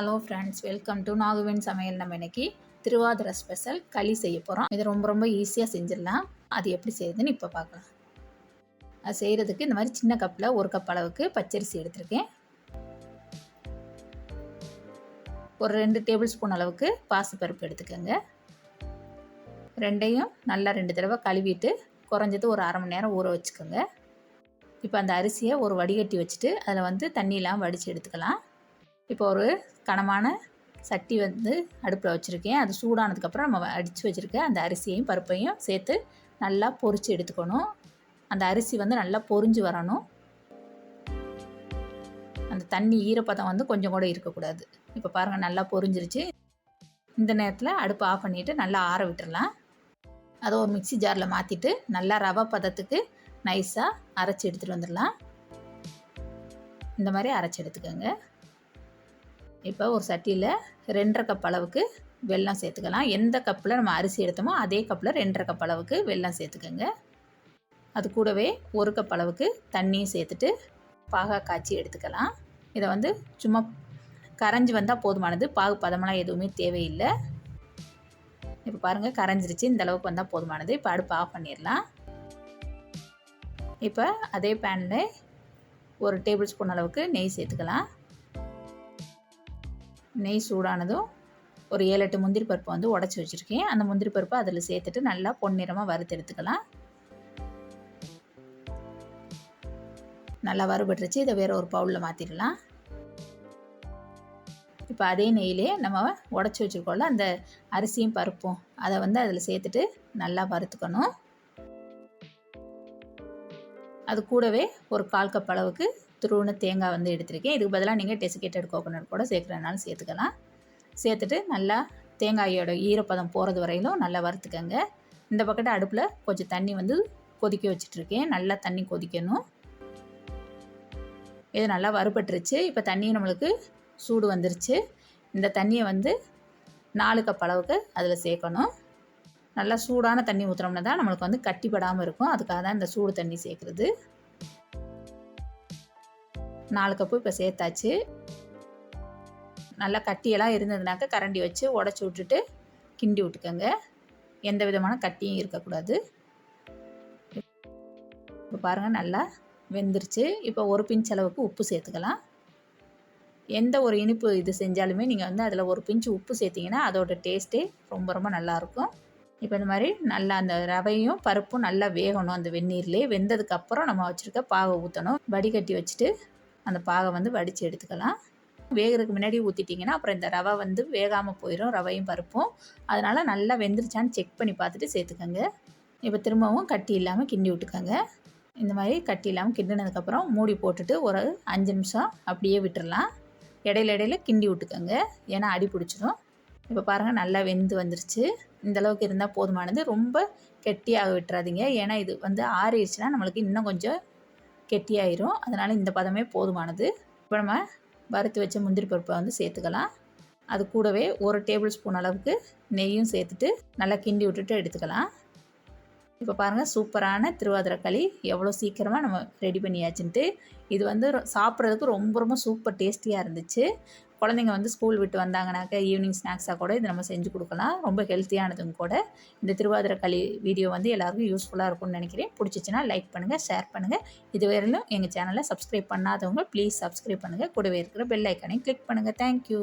Hello friends, welcome to நாகுவின் சமையல். நம்ம இன்னைக்கு திருவாதிரை ஸ்பெஷல் களி செய்ய போகிறோம். இது ரொம்ப ஈஸியாக செஞ்சிடலாம். அது எப்படி செய்யுதுன்னு இப்போ பார்க்கலாம். அது செய்கிறதுக்கு இந்த மாதிரி சின்ன கப்பில் 1 கப் அளவுக்கு பச்சரிசி எடுத்திருக்கேன். ஒரு 2 டேபிள் ஸ்பூன் அளவுக்கு பாசிப்பருப்பு எடுத்துக்கோங்க. ரெண்டையும் நல்லா 2 தடவை கழுவிட்டு குறைஞ்சது ஒரு அரை மணி நேரம் ஊற வச்சுக்கோங்க. இப்போ அந்த அரிசியை ஒரு வடிகட்டி வச்சுட்டு அதில் தண்ணியெலாம் வடித்து எடுத்துக்கலாம். இப்போ ஒரு கனமான சட்டி அடுப்பில் வச்சுருக்கேன். அது சூடானதுக்கப்புறம் நம்ம அடித்து வச்சுருக்க அந்த அரிசியையும் பருப்பையும் சேர்த்து நல்லா பொரித்து எடுத்துக்கணும். அந்த அரிசி நல்லா பொரிஞ்சு வரணும். அந்த தண்ணி ஈரப்பதம் கொஞ்சம் கூட இருக்கக்கூடாது. இப்போ பாருங்கள், நல்லா பொரிஞ்சிருச்சு. இந்த நேரத்தில் அடுப்பு ஆஃப் பண்ணிவிட்டு நல்லா ஆற விட்டுடலாம். அதை ஒரு மிக்ஸி ஜாரில் மாற்றிட்டு நல்லா ரவை பதத்துக்கு நைஸாக அரைச்சி எடுத்துகிட்டு வந்துடலாம். இந்த மாதிரி அரைச்சி எடுத்துக்கோங்க. இப்போ ஒரு சட்டியில் 2.5 கப் அளவுக்கு வெல்லம் சேர்த்துக்கலாம். எந்த கப்பில் நம்ம அரிசி எடுத்தோமோ அதே கப்பில் 2.5 கப் அளவுக்கு வெல்லம் சேர்த்துக்கோங்க. அது கூடவே 1 கப் அளவுக்கு தண்ணியும் சேர்த்துட்டு பாகா காய்ச்சி எடுத்துக்கலாம். இதை சும்மா கரைஞ்சி வந்தால் போதுமானது. பாகு பதமெல்லாம் எதுவுமே தேவையில்லை. இப்போ பாருங்கள், கரைஞ்சிருச்சு. இந்த அளவுக்கு வந்தால் போதுமானது. இப்போ அடுப்பு ஆஃப் பண்ணிடலாம். இப்போ அதே பேனில் 1 டேபிள் ஸ்பூன் அளவுக்கு நெய் சேர்த்துக்கலாம். நெய் சூடானதும் ஒரு 7-8 முந்திரி பருப்பு உடச்சி வச்சுருக்கேன். அந்த முந்திரி பருப்பை அதில் சேர்த்துட்டு நல்லா பொன்னிறமாக வறுத்து எடுத்துக்கலாம். நல்லா வறுபட்டுருச்சு. இதை வேறு ஒரு பவுலில் மாற்றிடலாம். இப்போ அதே நெய்யிலே நம்ம உடச்சி வச்சுருக்கோம்ல அந்த அரிசியும் பருப்பும் அதை அதில் சேர்த்துட்டு நல்லா வறுத்துக்கணும். அது கூடவே ஒரு 1/4 கப் அளவுக்கு துருவின தேங்காய் எடுத்திருக்கேன். இதுக்கு பதிலாக நீங்கள் டெசிகேட்டட் கோகோனட் கூட சேர்க்குறதுனாலும் சேர்த்துக்கலாம். சேர்த்துட்டு நல்லா தேங்காயோட ஈரப்பதம் போகிறது வரையிலும் நல்லா வறுத்துக்கங்க. இந்த பக்கத்து அடுப்பில் கொஞ்சம் தண்ணி கொதிக்க வச்சிட்ருக்கேன். நல்லா தண்ணி கொதிக்கணும். இது நல்லா வறுபட்டுருச்சு. இப்போ தண்ணியும் நம்மளுக்கு சூடு வந்துருச்சு. இந்த தண்ணியை 4 கப் அளவுக்கு அதில் சேர்க்கணும். நல்லா சூடான தண்ணி ஊற்றுனோம்னா தான் நம்மளுக்கு கட்டிப்படாமல் இருக்கும். அதுக்காக தான் இந்த சூடு தண்ணி சேர்க்குறது. 4 கப்பு இப்போ சேர்த்தாச்சு. நல்லா கட்டியெல்லாம் இருந்ததுனாக்க கரண்டி வச்சு உடச்சி விட்டுட்டு கிண்டி விட்டுக்கோங்க. எந்த விதமான கட்டியும் இருக்கக்கூடாது. இப்போ பாருங்கள், நல்லா வெந்துருச்சு. இப்போ ஒரு பிஞ்ச் அளவுக்கு உப்பு சேர்த்துக்கலாம். எந்த ஒரு இனிப்பு இது செஞ்சாலுமே நீங்கள் அதில் ஒரு பிஞ்சு உப்பு சேர்த்திங்கன்னா அதோட டேஸ்ட்டே ரொம்ப நல்லாயிருக்கும். இப்போ இந்த மாதிரி நல்லா அந்த ரவையும் பருப்பும் நல்லா வேகணும். அந்த வெந்நீர்லேயே வெந்ததுக்கப்புறம் நம்ம வச்சுருக்க பாகை ஊற்றணும். வடிகட்டி வச்சுட்டு அந்த பாகை வடித்து எடுத்துக்கலாம். வேகிறதுக்கு முன்னாடி ஊற்றிட்டிங்கன்னா அப்புறம் இந்த ரவை வேகாமல் போயிடும், ரவையும் பருப்பும். அதனால் நல்லா வெந்துருச்சான்னு செக் பண்ணி பார்த்துட்டு சேர்த்துக்கோங்க. இப்போ திரும்பவும் கட்டி இல்லாமல் கிண்டி விட்டுக்கோங்க. இந்த மாதிரி கட்டி இல்லாமல் கிண்டினதுக்கப்புறம் மூடி போட்டுட்டு ஒரு 5 நிமிஷம் அப்படியே விட்டுடலாம். இடையில கிண்டி விட்டுக்கோங்க, ஏன்னா அடி பிடிச்சிடும். இப்போ பாருங்கள், நல்லா வெந்து வந்துருச்சு. இந்தளவுக்கு இருந்தால் போதுமானது. ரொம்ப கெட்டியாக விட்டுறாதீங்க, ஏன்னா இது ஆறிடுச்சுன்னா நம்மளுக்கு இன்னும் கொஞ்சம் கெட்டியாயிரும். அதனால் இந்த பதமே போதுமானது. இப்போ நம்ம வறுத்து வச்ச முந்திரி பருப்பை சேர்த்துக்கலாம். அது கூடவே 1 டேபிள் ஸ்பூன் அளவுக்கு நெய்யும் சேர்த்துட்டு நல்லா கிண்டி விட்டுட்டு எடுத்துக்கலாம். இப்போ பாருங்கள், சூப்பரான திருவாதிரைக்களி எவ்வளோ சீக்கிரமாக நம்ம ரெடி பண்ணியாச்சுன்ட்டு. இது சாப்பிட்றதுக்கு ரொம்ப சூப்பர் டேஸ்டியாக இருந்துச்சு. குழந்தைங்க ஸ்கூல் விட்டு வந்தாங்கனாக்கா ஈவினிங் ஸ்நாக்ஸாக கூட இது நம்ம செஞ்சு கொடுக்கலாம். ரொம்ப ஹெல்த்தியானதும் கூட. இந்த திருவாதிரைக்களி வீடியோ எல்லாருக்கும் யூஸ்ஃபுல்லாக இருக்கும்னு நினைக்கிறேன். பிடிச்சிச்சின்னா லைக் பண்ணுங்கள், ஷேர் பண்ணுங்கள். இதுவரையிலும் எங்கள் சேனலை சப்ஸ்கிரைப் பண்ணாதவங்க ப்ளீஸ் சப்ஸ்கிரைப் பண்ணுங்கள். கூடவே இருக்கிற பெல் ஐக்கானையும் கிளிக் பண்ணுங்கள். தேங்க்யூ.